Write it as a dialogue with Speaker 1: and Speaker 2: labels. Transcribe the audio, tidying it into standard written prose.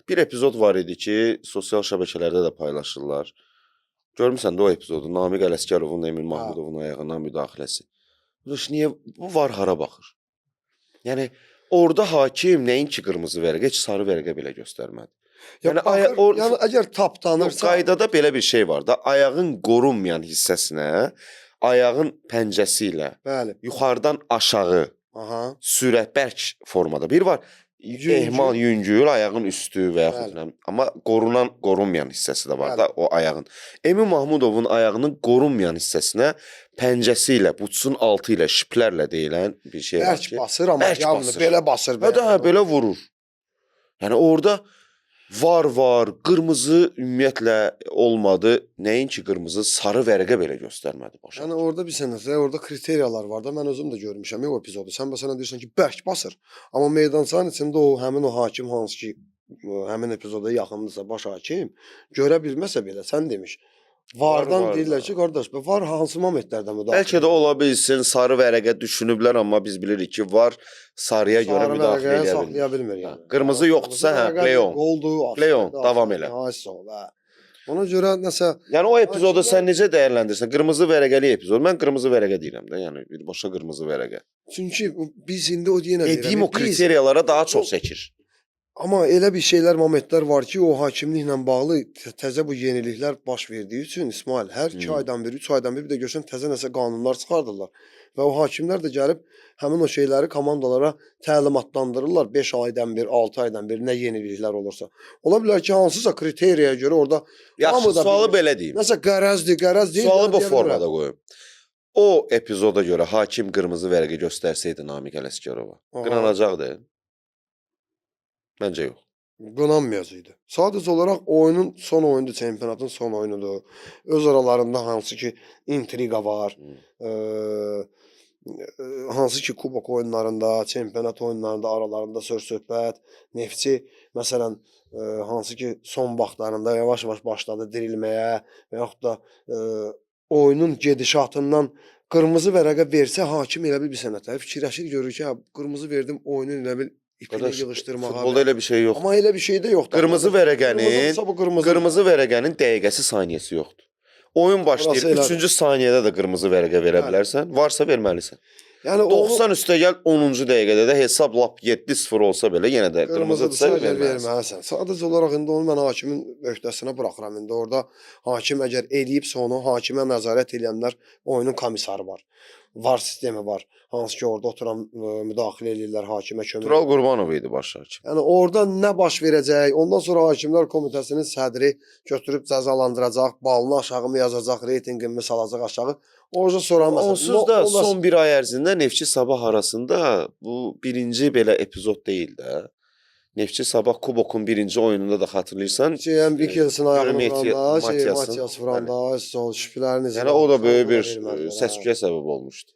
Speaker 1: Bir epizod var idi ki, sosial şəbəkələrdə də paylaşırlar. Görmüsən də o epizodu, Namiq Ələsgərovun, Emin Mahmudovun ayağına müdaxiləsi. Niyə bu var hara baxır? Yəni orada hakim nəinki qırmızı vərəq, heç sarı vərəqə belə göstərmədi.
Speaker 2: Yəni əgər tapdanırsa,
Speaker 1: qaydada belə bir şey var da, ayağın qorunmayan hissəsinə ayağın pəncəsi ilə yuxarıdan aşağı sürət bərk formada bir var. Ehmal yüngül, ayağın üstü və yaxud amma qorunmayan hissəsi də var da o ayağın. Emin Mahmudovun ayağının qorunmayan hissəsinə pəncəsi ilə, butsun altı ilə, şiplərlə deyilən bir şey var ki.
Speaker 2: Bərk basır, amma yanını belə basır.
Speaker 1: Belə vurur. Yəni orada var, qırmızı ümumiyyətlə olmadı. Nəinki qırmızı, sarı vərəqə belə göstərmədi başa.
Speaker 2: Yəni orada bir sənətlə, orada kriteriyalar var da, mən özüm də görmüşəm o epizodu. Sən məsələn deyirsən ki, bərk basır. Amma meydançanın içində həmin o hakim hansı ki, həmin epizoda yaxındırsa baş hakim, görə bilməsə belə, sən demiş. Vardan deyirlər ki, qardaş, var hansı momentlərdə müdaxilə?
Speaker 1: Bəlkə də ola bilsin, sarı vərəqə düşünüblər, amma biz bilirik ki, var sarıya görə müdaxilə
Speaker 2: saxlaya bilmir.
Speaker 1: Qırmızı yoxdursa, Leon, davam elə.
Speaker 2: Ona görə nəsə...
Speaker 1: Yəni o epizodu sən necə dəyərləndirsən? Qırmızı vərəqəli epizod. Mən qırmızı vərəqə deyirəm də, yəni bir başa qırmızı vərəqə.
Speaker 2: Çünki biz indi o deyənə deyirəm.
Speaker 1: Dediyim o kriteriyalara daha çox çəkir.
Speaker 2: Amma elə bir şeylər, momentlər var ki, o hakimliklə bağlı təzə bu yeniliklər baş verdiyi üçün İsmail hər 2 aydan bir, 3 aydan bir də görsən təzə nəsə qanunlar çıxardırlar. Və o hakimlər də gəlib həmin o şeyləri komandalara təlimatlandırırlar 5 aydan bir, 6 aydan bir nə yeniliklər olursa. Ola bilər ki, hansısa kriteriyaya görə orada...
Speaker 1: Yaxşı, sualı belə deyim.
Speaker 2: Nəsə qərəz deyil.
Speaker 1: Sualı bu formada qoyum. O epizoda görə hakim qırmızı vərəqə göstərsəydi Namiq Ələsgərova, qınanacaqdı. Məncə yox.
Speaker 2: Qınanmayacaqdı. Sadəcə olaraq oyunun son oyundur, çempionatın son oyunudur. Öz aralarında hansı ki intriqa var, hansı ki kubok oyunlarında, çempionat oyunlarında aralarında söz-söhbət, Neftçi məsələn hansı ki son vaxtlarında yavaş-yavaş başladı dirilməyə və yaxud da oyunun gedişatından qırmızı vərəqə versə hakim elə bir sənətə fikirləşir, görür ki, qırmızı verdim oyunun elə bir ipini yığışdırmağa.
Speaker 1: Futbolda elə bir şey yoxdur.
Speaker 2: Amma elə bir şey də yoxdur.
Speaker 1: Qırmızı vərəqənin dəqiqəsi, saniyəsi yoxdur. Oyun başlayır, 3-cü saniyədə də qırmızı vərəqə verə bilərsən, varsa verməlisən. Yəni 90 üstə gəl 10-cu dəqiqədə də hesab lap 7-0 olsa belə yenə də qırmızıdırsa verməlisən.
Speaker 2: Sadəcə olaraq indi onu mən hakimin öhdəsinə buraxıram. İndi orada hakim əgər eləyibsə onu, hakimə nəzarət edənlər oyunun komissarı var. VAR sistemi var. Hansı ki orada oturan müdaxilə edirlər hakimə kömək.
Speaker 1: Tural Qurbanov idi baş hakim.
Speaker 2: Yəni orada nə baş verəcək? Ondan sonra Hakimlər Komitəsinin sədri götürüb cəzalandıracaq, balını aşağı mı yazacaq, reytinqini salacaq aşağı. Orada soranmasın.
Speaker 1: Onsuz da son bir ay ərzində Neftçi Sabah arasında bu birinci belə epizod deyil də. Neftçi Sabah Kubokun birinci oyununda da xatırlayırsan.
Speaker 2: Mikkelsin ayağını vuranda, Matias vuranda, sol şübhələrini
Speaker 1: yəni o da böyük bir səs-küyə səbəb olmuşdu.